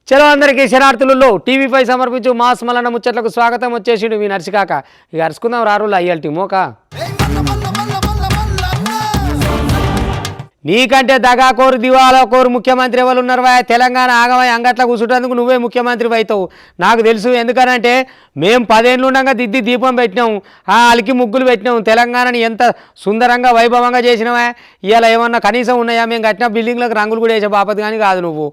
చలో అందరికీ శనార్థులలో టీవీ5 సమర్పించు మాస్ మలన ముచ్చట్లకు స్వాగతం. వచ్చేసిండు మీ నర్సికాక. ఇక అరుచుకుందాం రారులు అయ్యల్టి మోక. నీకంటే దగాకోరు దివాలాకోరు ముఖ్యమంత్రి ఎవరు ఉన్నారు? తెలంగాణ ఆగమై అంగట్ల కూర్చుంటేందుకు నువ్వే ముఖ్యమంత్రి అవుతావు నాకు తెలుసు. ఎందుకనంటే మేము 10 ఏళ్ళు ఉండగా దిద్ది దీపం పెట్టినాము, అలికి ముగ్గులు పెట్టినాము, తెలంగాణని ఎంత సుందరంగా వైభవంగా చేసినావా. ఇవాళ ఏమన్నా కనీసం ఉన్నాయా? మేము కట్టిన బిల్డింగ్లకు రంగులు కూడా వేసే బాపతి కానీ కాదు. నువ్వు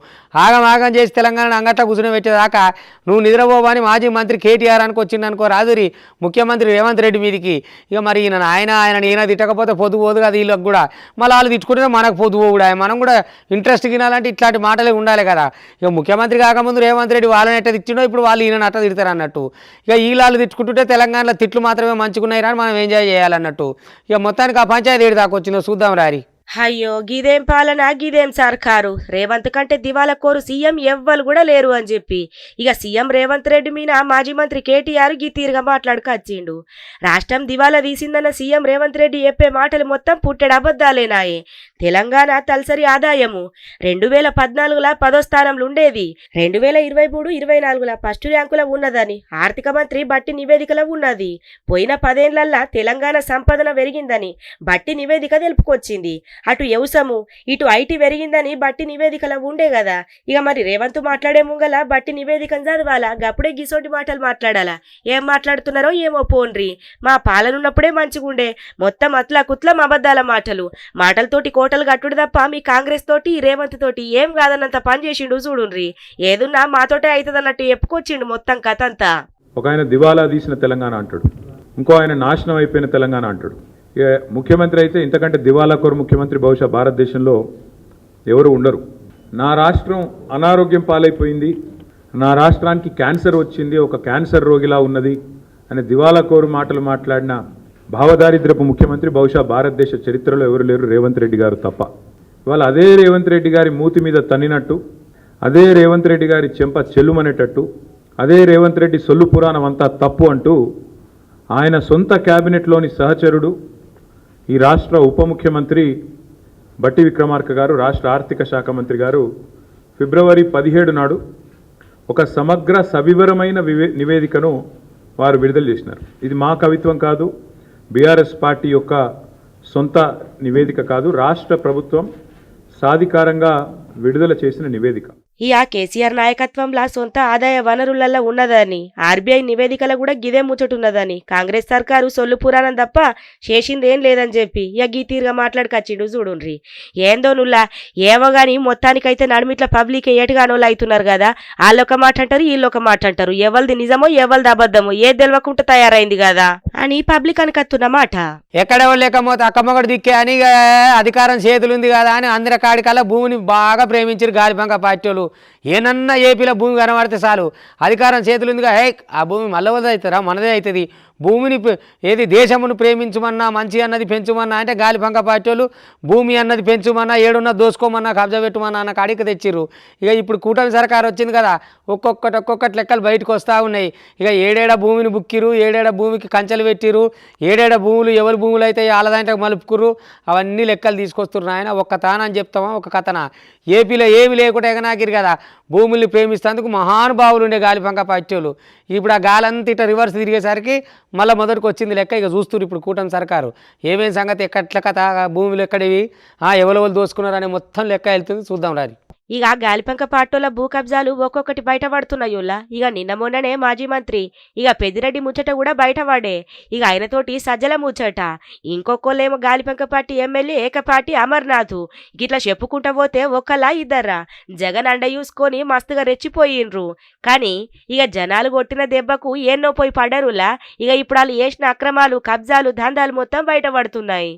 ఆగం చేసి తెలంగాణ అంగట్ల కూర్చుని పెట్టేదాకా నువ్వు నిద్రపోవని మాజీ మంత్రి కేటీఆర్ అనుకు వచ్చిందనుకో రాదురి ముఖ్యమంత్రి రేవంత్ రెడ్డి మీదికి. ఇక మరి ఈయన తిట్టకపోతే పొద్దు పోదు కదా వీళ్ళకి కూడా. మళ్ళీ వాళ్ళు తిట్టుకుంటే మనకు పొద్దు కూడా. మనం కూడా ఇంట్రెస్ట్ తినాలంటే ఇట్లాంటి మాటలే ఉండాలి కదా. ఇక ముఖ్యమంత్రి కాకముందు రేవంత్ రెడ్డి వాళ్ళని ఎట్ట తిట్టిండో ఇప్పుడు వాళ్ళు ఈయన అట్ట తిడతారు అన్నట్టు. ఇక వీళ్ళు తిట్టుకుంటుంటే తెలంగాణలో తిట్లు మాత్రమే మంచుకున్నాయి రాని మనం ఎంజాయ్ చేయాలన్నట్టు. ఇక మొత్తానికి ఆ పంచాయతీ ఏడు దాకా వచ్చిందో చూద్దాం రారి. అయ్యో గిదేం పాలన గిదేం సర్కారు. రేవంత్ కంటే దివాలా కోరు సీఎం ఎవ్వరు కూడా లేరు అని చెప్పి ఇక సీఎం రేవంత్ రెడ్డి మీద మాజీ మంత్రి కేటీఆర్ గీతీరుగా మాట్లాడుకొచ్చిండు. రాష్ట్రం దివాలా తీసిందన్న సీఎం రేవంత్ రెడ్డి చెప్పే మాటలు మొత్తం పుట్టెడు అబద్ధాలేనాయే. తెలంగాణ తలసరి ఆదాయము 2014లో 10వ స్థానంలో ఉండేది, 2023-24లో ఫస్ట్ ర్యాంకులో ఉన్నదని ఆర్థిక మంత్రి బట్టి నివేదికలో ఉన్నది. పోయిన 10 ఏళ్లల్లా తెలంగాణ సంపదన పెరిగిందని బట్టి నివేదిక తెలుపుకొచ్చింది. అటు వ్యవసాయము ఇటు ఐటీ పెరిగిందని బట్టి నివేదికలో ఉండే కదా. ఇక మరి రేవంత్ మాట్లాడే ముంగల బట్టి నివేదికను చదవాలా? గప్పుడే గిసోటి మాటలు మాట్లాడాలా? ఏం మాట్లాడుతున్నారో ఏమో పోన్రి. మా పాలనున్నప్పుడే మంచిగుండే, మొత్తం అట్లా కుట్లం అబద్ధాల మాటలతోటి కోటలు కట్టుడు తప్ప మీ కాంగ్రెస్ తోటి రేవంత్ తోటి ఏం కాదన్నంత పని చేసిండు చూడుండ్రి. ఏదున్నా మాతోటే అవుతుందన్నట్టు చెప్పుకొచ్చిండు మొత్తం కథ అంతా. ఒక ఆయన దివాలా తీసిన తెలంగాణ అంటాడు, ఇంకో ఆయన నాశనం అయిపోయిన తెలంగాణ అంటాడు. ముఖ్యమంత్రి అయితే ఇంతకంటే దివాలాకోరు ముఖ్యమంత్రి బహుశా భారతదేశంలో ఎవరు ఉండరు. నా రాష్ట్రం అనారోగ్యం పాలైపోయింది, నా రాష్ట్రానికి క్యాన్సర్ వచ్చింది, ఒక క్యాన్సర్ రోగిలా ఉన్నది అనే దివాలాకోరు మాటలు మాట్లాడిన భావదారిద్రపు ముఖ్యమంత్రి బహుశా భారతదేశ చరిత్రలో ఎవరు లేరు, రేవంత్ రెడ్డి గారు తప్ప. ఇవాళ అదే రేవంత్ రెడ్డి గారి మూతి మీద తన్నినట్టు, అదే రేవంత్ రెడ్డి గారి చెంప చెల్లుమనేటట్టు, అదే రేవంత్ రెడ్డి సొల్లు పురాణం అంతా తప్పు అంటూ ఆయన సొంత క్యాబినెట్లోని సహచరుడు ఈ రాష్ట్ర ఉప ముఖ్యమంత్రి బట్టి విక్రమార్క గారు, రాష్ట్ర ఆర్థిక శాఖ మంత్రి గారు ఫిబ్రవరి 17 నాడు ఒక సమగ్ర సవివరమైన నివేదికను వారు విడుదల చేసినారు. ఇది మా కవిత్వం కాదు, బీఆర్ఎస్ పార్టీ యొక్క సొంత నివేదిక కాదు, రాష్ట్ర ప్రభుత్వం సాధికారంగా విడుదల చేసిన నివేదిక. ఇక కేసీఆర్ నాయకత్వంలో సొంత ఆదాయ వనరులలో ఉన్నదని ఆర్బీఐ నివేదికలో కూడా గిదే ముచ్చటున్నదని కాంగ్రెస్ సర్కారు సొల్లు పురాణం తప్ప చేసిందేం లేదని చెప్పి ఇక గీతీరుగా మాట్లాడుకొచ్చిండు చూడుండ్రి. ఏందో నుల్లా ఏమో గాని మొత్తానికైతే నడుమిట్ల పబ్లిక్ ఏటుగానోళ్ళు అవుతున్నారు కదా. వాళ్ళొక మాట అంటారు, వీళ్ళొక మాట అంటారు. ఎవరిది నిజమో ఎవరిది అబద్ధమో ఏది తెలియకుండా తయారైంది కదా అని పబ్లిక్ అనుకత్తున్న మాట. ఎక్కడెవరు లేకపోతే అక్కమ్మగడు దిక్కే అని అధికారం చేతులు ఉంది కదా అని అందరి కాడికల్లా భూమిని బాగా ప్రేమించారు గాలిబంక పార్టీ వాళ్ళు. ఏనన్నా ఏపీలో భూమి కనబడితే చాలు అధికారం చేతులుందిగా, ఆ భూమి మళ్ళవదే అవుతారా మనదే అవుతుంది. భూమిని ఏది దేశమును ప్రేమించమన్నా మంచి అన్నది పెంచుమన్నా అంటే గాలిబంక పార్టీ వాళ్ళు భూమి అన్నది పెంచుమన్నా ఏడున్నది దోసుకోమన్నా కబ్జా పెట్టుమన్నా అన్న కాడికి తెచ్చిర్రు. ఇక ఇప్పుడు కూటమి సర్కారు వచ్చింది కదా, ఒక్కొక్కటి లెక్కలు బయటకు వస్తూ ఉన్నాయి. ఇక ఏడేడ భూమిని బుక్కిరు, ఏడేడ భూమికి కంచెలు పెట్టిరు, ఏడేడ భూములు ఎవరి భూములు అయితే వాళ్ళదాంట్లో మలుపుకురు, అవన్నీ లెక్కలు తీసుకొస్తున్నారు. ఆయన ఒక్క తానని చెప్తామా ఒక కథన. ఏపీలో ఏమి లేకుండా ఎగనాకిరు కదా, భూముల్ని ప్రేమిస్తేందుకు మహానుభావులు ఉండే గాలిబంక పార్టీ వాళ్ళు. ఇప్పుడు ఆ గాలంతా ఇట్లా రివర్స్ తిరిగేసరికి మళ్ళీ మొదటికి వచ్చింది లెక్క. ఇక చూస్తున్నారు ఇప్పుడు కూటమి సర్కారు ఏమేమి సంగతి, ఎక్కట్ల కథ, భూములు ఎక్కడివి, ఎవరెవరు దోసుకున్నారనే మొత్తం లెక్క వెళ్తుంది. చూద్దాం రారి. ఇక గాలిపంక పాటోల భూ కబ్జాలు ఒక్కొక్కటి బయటపడుతున్నాయోలా. ఇక నిన్న మొన్ననే మాజీ మంత్రి ఇక పెద్దిరెడ్డి ముచ్చట కూడా బయటపడే. ఇక ఆయనతోటి సజ్జల ముచ్చట. ఇంకొకళ్ళేమో గాలిపంక పార్టీ ఎమ్మెల్యే ఏకపాటి అమర్నాథ్. ఇట్లా చెప్పుకుంటా పోతే ఒక్కలా ఇద్దరా జగన్ అండ చూసుకొని మస్తుగా రెచ్చిపోయిండ్రు. కానీ ఇక జనాలు కొట్టిన దెబ్బకు ఎన్నో పోయి పడరులా. ఇక ఇప్పుడు వాళ్ళు చేసిన అక్రమాలు కబ్జాలు దందాలు మొత్తం బయటపడుతున్నాయి.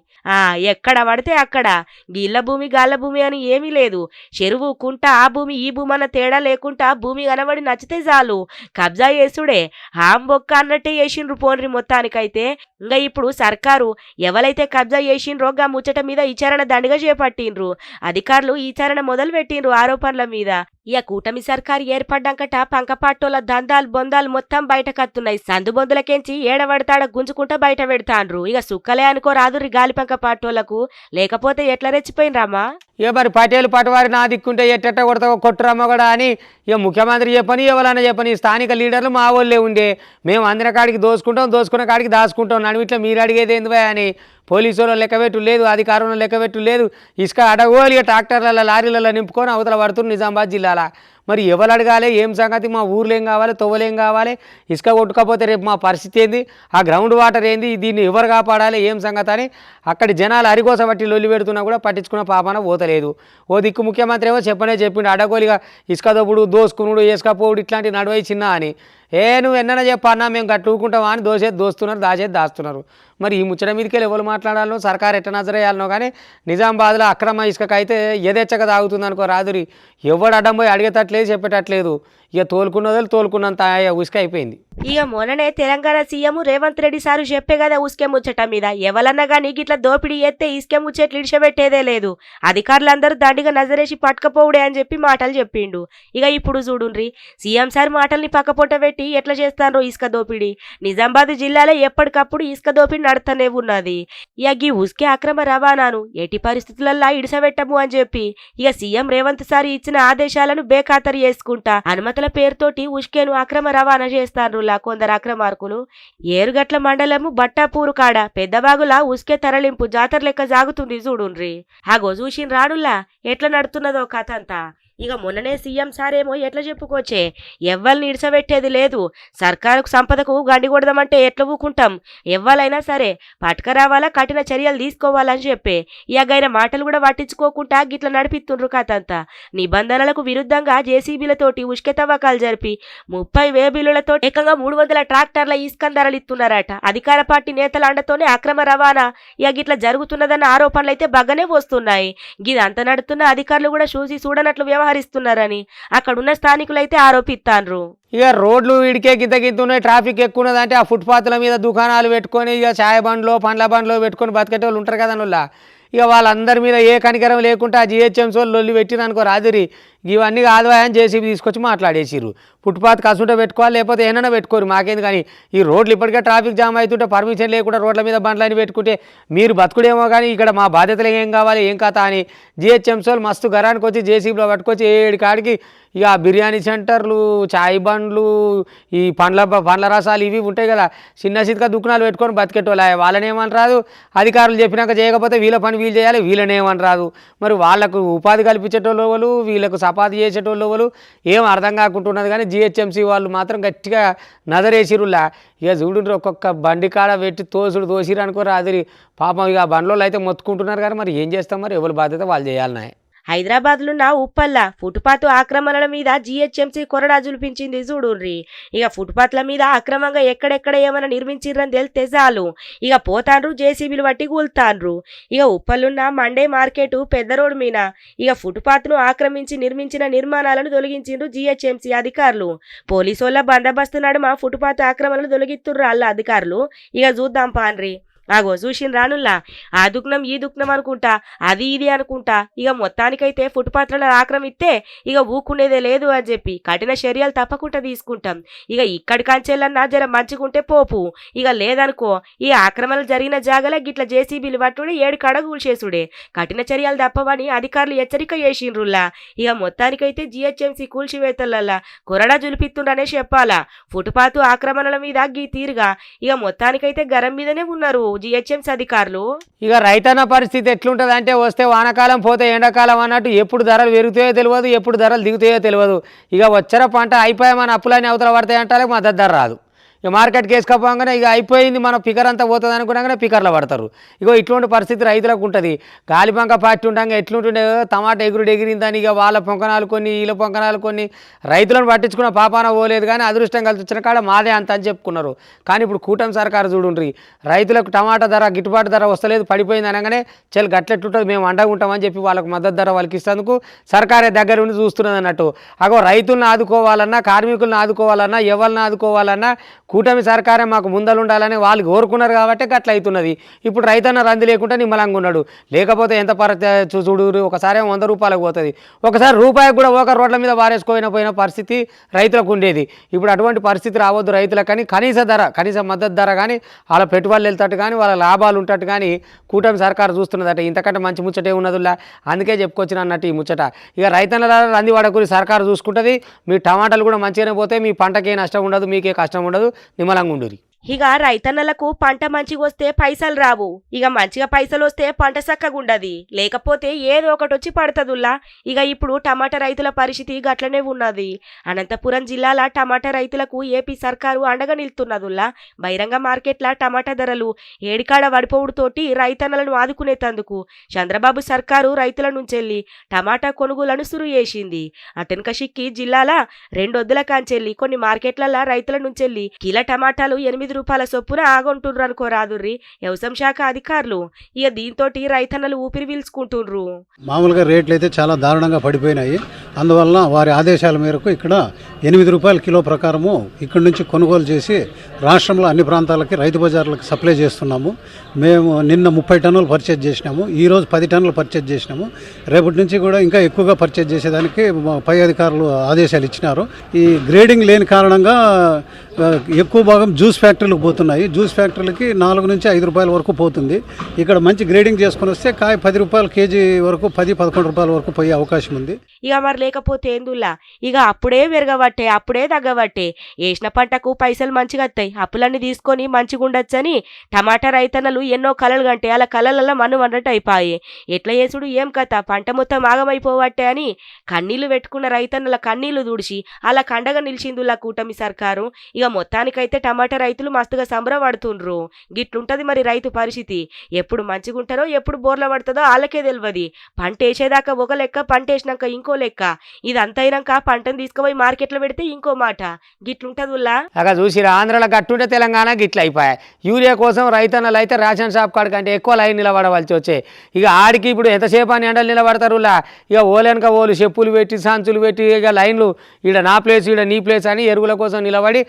ఎక్కడ పడితే అక్కడ గిళ్ళ భూమి గాళ్ళ భూమి అని ఏమీ లేదు. చెరువు కుంట ఆ భూమి ఈ భూమి అన్న తేడా లేకుండా భూమి కనబడి నచ్చితే చాలు కబ్జా చేసుడే, హాంబొక్క అన్నట్టే చేసిండ్రు పోన్రి మొత్తానికైతే. ఇంకా ఇప్పుడు సర్కారు ఎవరైతే కబ్జా చేసిండ్రో గా ముచ్చట మీద విచారణ దండిగా చేపట్టిండ్రు. అధికారులు విచారణ మొదలు పెట్టిండ్రు ఆరోపణల మీద. ఇక కూటమి సర్కారు ఏర్పడ్డాకట పంకపాటోల దందాలు బొందాలు మొత్తం బయటకత్తున్నాయి. సందు బొందులకెంచి ఏడబడతాడ గుంజుకుంటా బయట పెడతాండ్రు. ఇక సుక్కలే అనుకో రాదురి గాలి పంకపాటోళ్లకు, లేకపోతే ఎట్లా రెచ్చిపోయినరామా? ఇక మరి పటేలు పటవారి నా దిక్కుంటే ఎట్టెట్ట కొడతావో కొట్టురమ్మ కూడా అని ఇక ముఖ్యమంత్రి చెప్పని ఎవరన్నా చెప్పని స్థానిక లీడర్లు మా వాళ్ళే ఉండే, మేము అందిన కాడికి దోసుకున్న కాడికి దాచుకుంటాం, నడిమిట్లో మీరు అడిగేది ఎందుకు అని పోలీసు వాళ్ళు లెక్కబెట్టు లేదు, అధికారంలో లెక్కబెట్టు లేదు. ఇసుక అడగోలి ట్రాక్టర్లలో లారీలలో నింపుకొని అవతల పడుతున్నారు నిజామాబాద్ జిల్లాలో. మరి ఎవరు అడగాలి ఏం సంగతి, మా ఊర్లో ఏం కావాలి, తొవ్వలేం కావాలి, ఇసుక కొట్టుకపోతే రేపు మా పరిస్థితి ఏంది, ఆ గ్రౌండ్ వాటర్ ఏంది, దీన్ని ఎవరు కాపాడాలి ఏం సంగతి అని అక్కడి జనాలు అరిగోస బట్టి లొల్లి పెడుతున్నా కూడా పట్టించుకున్న పాపన పోతలేదు. ఓ దిక్కు ముఖ్యమంత్రి ఏమో చెప్పిండు అడగోలిగా ఇసుక దొబ్బుడు దోసుకునుడు వేసుకపోవుడు ఇట్లాంటి నడువై చిన్న అని. నువ్వు ఎన్నైనా చెప్పన్నా మేము కట్టుకుంటామా అని దోస్తున్నారు, దాస్తున్నారు. మరి ఈ ముచ్చట మీదకి ఎవరు మాట్లాడాలో సర్కారు ఎట్ట నజరేయాలనో కానీ నిజామాబాద్లో అక్రమ ఇసుకకైతే ఎదెచ్చగా తాగుతుంది అనుకో రాదురి. ఎవడు అడ్డం పోయి అడిగేటట్లేదు చెప్పేటట్లేదు. ఇక తోలుకున్నంత ఉసుక అయిపోయింది. ఇక మొన్ననే తెలంగాణ సీఎం రేవంత్ రెడ్డి సారు చెప్పే కదా ఉసుకే ముచ్చట మీద, ఎవరన్నా కానీ గిట్ల దోపిడీ ఎత్తే ఇసుకే ముచ్చట్లు ఇడిచబెట్టేదే లేదు, అధికారులందరూ దండిగా నజరేసి పట్టుకపోవుడే అని చెప్పి మాటలు చెప్పిండు. ఇక ఇప్పుడు చూడుండ్రి సీఎం సార్ మాటల్ని పక్కపొట్ట పెట్టి ఎట్లా చేస్తారో ఇసుక దోపిడీ. నిజామాబాద్ జిల్లాలో ఎప్పటికప్పుడు ఇసుక దోపిడీ నడుతూనే ఉన్నది. ఇక ఈ ఉసుకే అక్రమ రవాణాను ఎట్టి పరిస్థితులల్లా ఇడిసబెట్టము అని చెప్పి ఇక సీఎం రేవంత్ సార్ ఇచ్చిన ఆదేశాలను బేఖాతరు చేసుకుంటా అనుమతుల పేరుతోటి ఉసుకేను అక్రమ రవాణా చేస్తారు కొందరు అక్రమార్కులు. ఏరుగట్ల మండలము బట్టాపూరు కాడ పెద్దబాగులా ఉసుకే తరలింపు జాతర లెక్క జాగుతుంది చూడుండ్రి. ఆగో చూసిన రాడుల్లా ఎట్లా నడుతున్నదో కథ అంతా. ఇక మొన్ననే సీఎం సారేమో ఎట్లా చెప్పుకోవచ్చే, ఎవ్వల్ని ఇడిసబెట్టేది లేదు, సర్కారుకు సంపదకు గండి కొడదామంటే ఎట్లా ఊకుంటాం, ఎవ్వలైనా సరే పట్టుకరావాలా కఠిన చర్యలు తీసుకోవాలని చెప్పే ఇక ఆయన మాటలు కూడా పట్టించుకోకుండా గిట్ల నడిపిస్తుండ్రు కథంతా. నిబంధనలకు విరుద్ధంగా జేసీబీలతోటి ఉష్కె తవ్వకాలు జరిపి 30,000 బిల్లులతో ఏకంగా 300 ట్రాక్టర్ల ఇసుకను ధరలిస్తున్నారట. అధికార పార్టీ నేతల అండతోనే అక్రమ రవాణా ఇక గిట్ల జరుగుతున్నదన్న ఆరోపణలు అయితే బగ్గనే వస్తున్నాయి. గిదంతా నడుతున్న అధికారులు కూడా చూడనట్లు వ్యవహరిస్తున్నారని అక్కడున్న స్థానికులైతే ఆరోపిస్తాండ్రు. ఇక రోడ్లు ఇడికే గిద్దగిద్దున్నాయి, ట్రాఫిక్ ఎక్కువ ఉన్నదంటే ఆ ఫుట్పాత్ల మీద దుకాణాలు పెట్టుకొని ఇక చాయ్ బండ్లో పండ్ల బండ్లో పెట్టుకొని బతికేట వాళ్ళు ఉంటారు కదా వాళ్ళ. ఇక వాళ్ళందరి మీద ఏ కనికరం లేకుండా ఆ జిహెచ్ఎంసీ వాళ్ళు లొల్లి పెట్టిరనుకో రాదురి, ఇవన్నీ ఆదాయం జేసీబీ తీసుకొచ్చి మాట్లాడేసిరు. ఫుట్పాత్ కసుంటే పెట్టుకోవాలి, లేకపోతే ఏమైనా పెట్టుకోరు, మాకేంది. కానీ ఈ రోడ్లు ఇప్పటికే ట్రాఫిక్ జామ్ అవుతుంటే పర్మిషన్ లేకుండా రోడ్ల మీద బండ్లని పెట్టుకుంటే మీరు బతుకుడేమో కానీ ఇక్కడ మా బాధ్యతలు ఏం కావాలి ఏం కథ అని జిహెచ్ఎంసీ వాళ్ళు మస్తు గరానికి వచ్చి జేసీబీలో పట్టుకొచ్చి 7 కాడికి ఇక బిర్యానీ సెంటర్లు, చాయ్ బండ్లు, ఈ పండ్ల రసాలు ఇవి ఉంటాయి కదా, చిన్న చితక దుకాణాలు పెట్టుకొని బతికేటోళ్ళ. వాళ్ళని ఏమని రాదు, అధికారులు చెప్పినాక చేయకపోతే వీళ్ళ పని వీళ్ళు చేయాలి, వీళ్ళని ఏమని రాదు. మరి వాళ్ళకు ఉపాధి కల్పించేటోళ్ళు వాళ్ళు, వీళ్ళకు సపాతి చేసేటోళ్ళు వాళ్ళు ఏం అర్థం కాకుంటున్నది. కానీ జిహెచ్ఎంసీ వాళ్ళు మాత్రం గట్టిగా నదరేసిరులా. ఇక చూడుండ్రు ఒక్కొక్క బండి కాడ పెట్టి తోసిరు అనుకో రాదురి. పాపం ఇక బండ్లో అయితే మొత్తుకుంటున్నారు కానీ మరి ఏం చేస్తాం, మరి ఎవరి బాధ్యత వాళ్ళు చేయాలన్నాయి. హైదరాబాద్లున్న ఉప్పల్ల ఫుట్పాత్ ఆక్రమణల మీద జీహెచ్ఎంసీ కొరడా జులిపించింది చూడుర్రి. ఇక ఫుట్పాత్ల మీద అక్రమంగా ఎక్కడెక్కడ ఏమైనా నిర్మించిర్రని తెలితే చాలు ఇక పోతాండ్రు, జేసీబీలు బట్టి కూల్తాండ్రు. ఇక ఉప్పల్లున్న మండే మార్కెట్ పెద్ద రోడ్డు మీద ఇక ఫుట్పాత్ను ఆక్రమించి నిర్మించిన నిర్మాణాలను తొలగించిండ్రు జీహెచ్ఎంసీ అధికారులు. పోలీసోళ్ళ బందోబస్తు నడుమ ఫుట్పాత్ ఆక్రమణలు తొలగిస్తుర్రు వాళ్ళ అధికారులు. ఇక చూద్దాం పాన్రి. ఆగో చూసిన రానుల్లా ఆ దుఃఖం ఈ దుఃఖం అనుకుంటా, అది ఇది అనుకుంటా ఇక మొత్తానికైతే ఫుట్పాత్లను ఆక్రమిస్తే ఇక ఊకునేదే లేదు అని చెప్పి కఠిన చర్యలు తప్పకుండా తీసుకుంటాం. ఇక ఇక్కడి కంచెలన్నా జర మంచుకుంటే పోపు, ఇక లేదనుకో ఈ ఆక్రమణలు జరిగిన జాగల గిట్ల జేసీబీలు పట్టుడే 7 కాడ కూల్చేసుడే, కఠిన చర్యలు తప్పవని అధికారులు హెచ్చరిక చేసిండ్రుల్లా. ఇక మొత్తానికైతే జీహెచ్ఎంసీ కూల్చివేతలల్లా కొరడా జులిపిస్తుండనే చెప్పాలా. ఫుట్పాత్ ఆక్రమణల మీద గీ తీరుగా ఇక మొత్తానికైతే గరం మీదనే ఉన్నారు జీహెచ్ఎంసీ అధికారులు. ఇక రైతన్న పరిస్థితి ఎట్లుంటుంది అంటే వస్తే వానకాలం పోతే ఎండాకాలం అన్నట్టు ఎప్పుడు ధరలు పెరుగుతాయో తెలియదు, ఎప్పుడు ధరలు దిగుతాయో తెలియదు. ఇక వచ్చర పంట అయిపోయామని అప్పులన్నీ అవతల పడతాయంటారే మద్దతు ధర రాదు. ఇక మార్కెట్కి వేసుకపోగానే ఇక అయిపోయింది మన పికర్ అంతా పోతుంది అనుకున్నాగానే పికర్లో పడతారు. ఇగో ఇటువంటి పరిస్థితి రైతులకు ఉంటుంది. గాలిబంక పార్టీ ఉండగా ఎట్లుంటుండే టమాటా ఎగిరిందని ఇక వాళ్ళ పొంకనాలు కొన్ని వీళ్ళ పొంకనాలు కొన్ని రైతులను పట్టించుకున్న పాపాన పోలేదు. కానీ అదృష్టం కలిసి వచ్చిన కాడ మాదే అంత అని చెప్పుకున్నారు. కానీ ఇప్పుడు కూటమి సర్కారు చూడుండ్రి, రైతులకు టమాటా ధర గిట్టుబాటు ధర వస్తలేదు పడిపోయింది అనగానే చెల్ గట్లెట్లుంటుంది మేము అండగా ఉంటామని చెప్పి వాళ్ళకు మద్దతు ధర వాళ్ళకి ఇస్తేందుకు సర్కారే దగ్గర ఉండి చూస్తున్నది అన్నట్టు. అగో రైతులను ఆదుకోవాలన్నా, కార్మికులను ఆదుకోవాలన్నా, ఎవరిని ఆదుకోవాలన్నా కూటమి సర్కారే మాకు ముందలు ఉండాలని వాళ్ళు కోరుకున్నారు కాబట్టి గట్ల అవుతున్నది. ఇప్పుడు రైతన్న రంది లేకుండా నిమ్మలంగా ఉన్నాడు. లేకపోతే ఎంత చూడు, ఒకసారి 100 రూపాయలకు పోతుంది, ఒకసారి రూపాయికి కూడా ఒక రోడ్ల మీద పోయిన పరిస్థితి రైతులకు ఉండేది. ఇప్పుడు అటువంటి పరిస్థితి రావద్దు రైతులకు. కానీ కనీస మద్దతు ధర కానీ వాళ్ళ పెట్టుబడులు వెళ్తాడు కానీ వాళ్ళ లాభాలు ఉంటట్టు కానీ కూటమి సర్కారు చూస్తున్నదట. ఇంతకంటే మంచి ముచ్చటే ఉన్నదిలా. అందుకే చెప్పుకొచ్చిన అన్నట్టు ఈ ముచ్చట. ఇక రైతన్నల రంది వాడకూరి సర్కారు చూసుకుంటుంది. మీ టమాటాలు కూడా మంచిగానే పోతే మీ పంటకే నష్టం ఉండదు, మీకే కష్టం ఉండదు, నిమ్మలంగా ఉండరు. ఇక రైతన్నలకు పంట మంచిగా వస్తే పైసలు రావు. ఇక మంచిగా పైసలు వస్తే పంట చక్కగుండది, లేకపోతే ఏదో ఒకటి వచ్చి పడుతుందిలా. ఇక ఇప్పుడు టమాటా రైతుల పరిస్థితి గట్లనే ఉన్నది. అనంతపురం జిల్లాల టమాటా రైతులకు ఏపీ సర్కారు అండగా నిలుతున్నదిలా. బహిరంగ మార్కెట్ల టమాటా ధరలు ఏడికాడ వడిపోవుడుతోటి రైతన్నలను ఆదుకునేందుకు చంద్రబాబు సర్కారు రైతుల నుంచెల్లి టమాటా కొనుగోలను సురు చేసింది. అటెన్కషిక్కి జిల్లాల 2 వద్దుల కాంచెల్లి కొన్ని మార్కెట్ల రైతుల నుంచెల్లి కిలో టమాటాలు 8 రూపాయల చొప్పున ఆగొంటుండ్రు అనుకోరాదుర్రి వ్యవసాయ శాఖ అధికారులు. ఇక దీంతో రైతన్నలు ఊపిరి పీల్చుకుంటుండ్రు. మామూలుగా రేట్లు అయితే చాలా దారుణంగా పడిపోయినాయి. అందువలన వారి ఆదేశాల మేరకు ఇక్కడ 8 రూపాయల కిలో ప్రకారము ఇక్కడి నుంచి కొనుగోలు చేసి రాష్ట్రంలో అన్ని ప్రాంతాలకి రైతు బజార్లకు సప్లై చేస్తున్నాము. మేము నిన్న 30 టన్నులు పర్చేజ్ చేసినాము, ఈరోజు 10 టన్నులు పర్చేజ్ చేసినాము. రేపటి నుంచి కూడా ఇంకా ఎక్కువగా పర్చేజ్ చేసేదానికి పై అధికారులు ఆదేశాలు ఇచ్చినారు. ఈ గ్రేడింగ్ లేని కారణంగా ఎక్కువ భాగం జ్యూస్ ఫ్యాక్టరీలకు పోతున్నాయి. జ్యూస్ ఫ్యాక్టరీలకి 4 నుంచి 5 రూపాయల వరకు పోతుంది. ఇక్కడ మంచి గ్రేడింగ్ చేసుకుని వస్తే కాయ 10 రూపాయల కేజీ వరకు 10-11 రూపాయల వరకు పోయే అవకాశం ఉంది. ఇక మరి లేకపోతే ఏందుల్లా, ఇక అప్పుడే పెరగబట్టే అప్పుడే తగ్గబట్టే వేసిన పంటకు పైసలు మంచిగా వస్తాయి, అప్పులన్నీ తీసుకొని మంచిగా ఉండొచ్చని టమాటా రైతన్నలు ఎన్నో కలలు కంటే అలా కలలలో మన్ను అన్నట్టు అయిపోయి ఎట్లా చేసుడు ఏం కథ పంట మొత్తం ఆగమైపోవట్టే అని కన్నీళ్లు పెట్టుకున్న రైతన్నల కన్నీళ్లు తుడిచి అలా కండగా నిలిచిందులా కూటమి సర్కారు. ఇక మొత్తానికైతే టమాటా రైతులు మస్తుగా సంబరపడుతుండ్రు. గిట్లుంటది మరి రైతు పరిస్థితి. ఎప్పుడు మంచిగుంటారో ఎప్పుడు బోర్ల పడుతుందో వాళ్ళకే తెలియదు. పంట వేసేదాకా ఒక లెక్క, పంట వేసినాక ఇంకో లెక్క. ఇదంతా అయినాక పంటను తీసుకుపోయి మార్కెట్లో పెడితే ఇంకో మాట. గిట్లుంటదిలా. అక్కడ చూసిరా, ఆంధ్రాలో గట్టుంటే తెలంగాణ గిట్ల అయిపోయాయి. యూరియా కోసం రైతన్నలు అయితే రేషన్ షాప్ కాడ కంటే ఎక్కువ లైన్ నిలబడవలసి వచ్చాయి. ఇక ఆడికి ఇప్పుడు ఎంతసేపు అని ఎండలు నిలబడతారులా. ఇక ఓలేనక ఓలు చెప్పులు పెట్టి సంచులు పెట్టి ఇక లైన్లు ఈడ నా ప్లేస్ ఈడ నీ ప్లేస్ అని ఎరువుల కోసం నిలబడి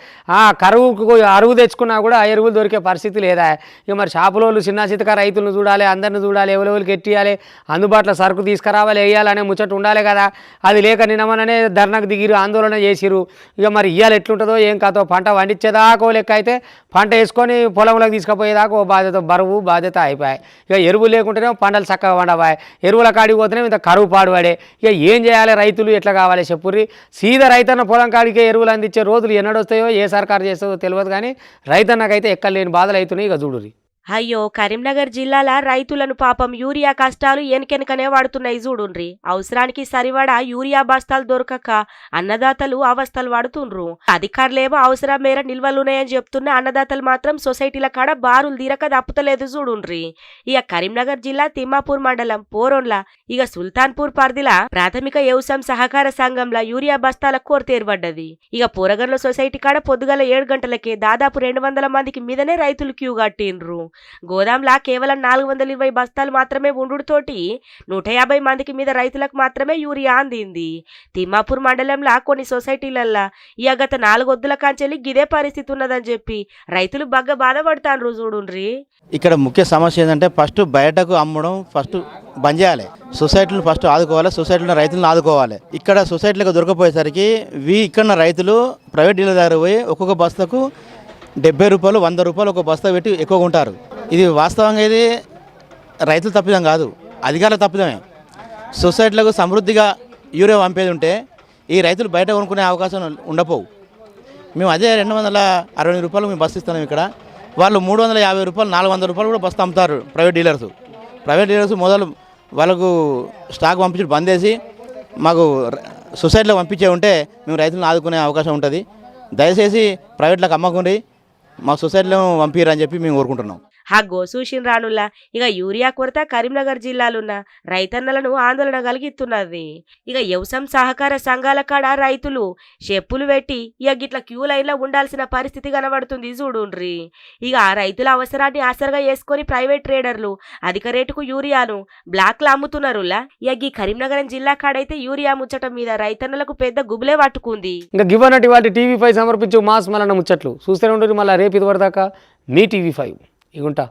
అరువు తెచ్చుకున్నా కూడా ఆ ఎరువులు దొరికే పరిస్థితి లేదా. ఇక మరి షాపులోళ్ళు చిన్న చితక రైతులను చూడాలి, అందరిని చూడాలి, ఎవరెవరికి ఎట్టియాలి, అందుబాటులో సరుకు తీసుకురావాలి, వేయాలనే ముచ్చట ఉండాలి కదా. అది లేక నిన్నమననే ధర్నాకు దిగిరు, ఆందోళన చేసిరు. ఇక మరి ఇయ్యాలి ఎట్లుంటుందో ఏం కాదో. పంట వండించేదాకో లెక్క అయితే పంట వేసుకొని పొలంలోకి తీసుకుపోయేదాకా ఓ బాధ్యత బరువు బాధ్యత అయిపోయాయి. ఇక ఎరువు లేకుంటేనే పంటలు చక్కగా వండవాయి, ఎరువుల కాడికి పోతేనే ఇంత కరువు పాడువాడే. ఇక ఏం చేయాలి రైతులు, ఎట్లా కావాలి చెప్పుర్రి. సీదా రైతన్న పొలం కాడికే ఎరువులు అందించే రోజులు ఎన్నడొస్తాయో ఏ సర్కారు చేస్తుందో తెలియదు. కానీ రైతన్నకైతే ఎక్కలేని బాధలు అవుతున్నాయి. ఇక చూడురి. అయ్యో, కరీంనగర్ జిల్లాల రైతులను పాపం యూరియా కష్టాలు ఎనకెనకనే వాడుతున్నాయి చూడుండ్రి. అవసరానికి సరిపడా యూరియా బస్తాలు దొరకక అన్నదాతలు అవస్థలు వాడుతుండ్రు. అధికారులేమో అవసరం మేర నిల్వలున్నాయని చెప్తున్న అన్నదాతలు మాత్రం సొసైటీల కాడ బారులు తీరక తప్పుతలేదు చూడుండ్రి. ఇక కరీంనగర్ జిల్లా తిమ్మాపూర్ మండలం పోరోన్ల ఇక సుల్తాన్పూర్ పరిధిల ప్రాథమిక వ్యవసాయ సహకార సంఘంలో యూరియా బస్తాల కొరత ఏర్పడ్డది. ఇక పోరగండ్ల సొసైటీ కాడ పొద్దుగల 7 గంటలకే దాదాపు 200 మందికి మీదనే రైతులు క్యూ కట్టిండ్రు. గోదాంలా కేవలం 420 బస్తాలు మాత్రమే ఉండుతోటి 150 మందికి మీద రైతులకు మాత్రమే యూరియా అందింది. తిమ్మాపూర్ మండలంలో కొన్ని సొసైటీలల్లా ఇక గత 4 వద్దుల కాంచెల్లి గిదే పరిస్థితి ఉన్నదని చెప్పి రైతులు బాగా బాధపడతారు చూడుండ్రి. ఇక్కడ ముఖ్య సమస్య ఏంటంటే ఫస్ట్ బయటకు అమ్మడం ఫస్ట్ బంద్ చేయాలి. సొసైటీలను ఫస్ట్ ఆదుకోవాలి, సొసైటీలో రైతులను ఆదుకోవాలి. ఇక్కడ సొసైటీలకు దొరకపోయేసరికి ఇక్కడ రైతులు ప్రైవేట్ డీలర్ దగ్గర పోయి ఒక్కొక్క బస్తాకు 70 రూపాయలు 100 రూపాయలు ఒక బస్తా పెట్టి ఎక్కువగా ఉంటారు. ఇది వాస్తవంగా ఇది రైతులు తప్పిదం కాదు, అధికారుల తప్పిదమే. సొసైటీలకు సమృద్ధిగా యూరియా పంపేది ఉంటే ఈ రైతులు బయట కొనుక్కునే అవకాశం ఉండపోవు. మేము అదే 260 రూపాయలు మేము బస్సు ఇస్తున్నాం. ఇక్కడ వాళ్ళు 350 రూపాయలు 400 రూపాయలు కూడా బస్తా అమ్ముతారు ప్రైవేట్ డీలర్స్. మొదలు వాళ్ళకు స్టాక్ పంపించి బంద్ చేసి మాకు సొసైటీలో పంపించే ఉంటే మేము రైతులను ఆదుకునే అవకాశం ఉంటుంది. దయచేసి ప్రైవేట్లకు అమ్మకండి, మా సొసైటీలో పంపిరని చెప్పి మేము కోరుకుంటున్నాం. హగ్గో చూసిన రానుల్లా ఇక యూరియా కొరత కరీంనగర్ జిల్లాలున్న రైతన్నలను ఆందోళన కలిగిస్తున్నది. ఇక వ్యవసాయ సహకార సంఘాల కాడ రైతులు చెప్పులు పెట్టి ఇక గిట్ల క్యూ లైన్లో ఉండాల్సిన పరిస్థితి కనబడుతుంది చూడుండ్రి. ఇక రైతుల అవసరాన్ని ఆసరగా చేసుకొని ప్రైవేట్ ట్రేడర్లు అధిక రేటుకు యూరియాను బ్లాక్లో అమ్ముతున్నారులా. ఇక ఈ కరీంనగరం జిల్లా కాడైతే యూరియా ముచ్చటం మీద రైతన్నలకు పెద్ద గుబులే పట్టుకుంది. ఇంకా గివన్నట్టు వాటి టీవీ5 సమర్పించు మాస్ మలన ముచ్చట్లు చూస్తూనే ఉంటుంది. మళ్ళీ రేపు ఇది వరదాకా మీ టీవీ5 ఇగుంటా.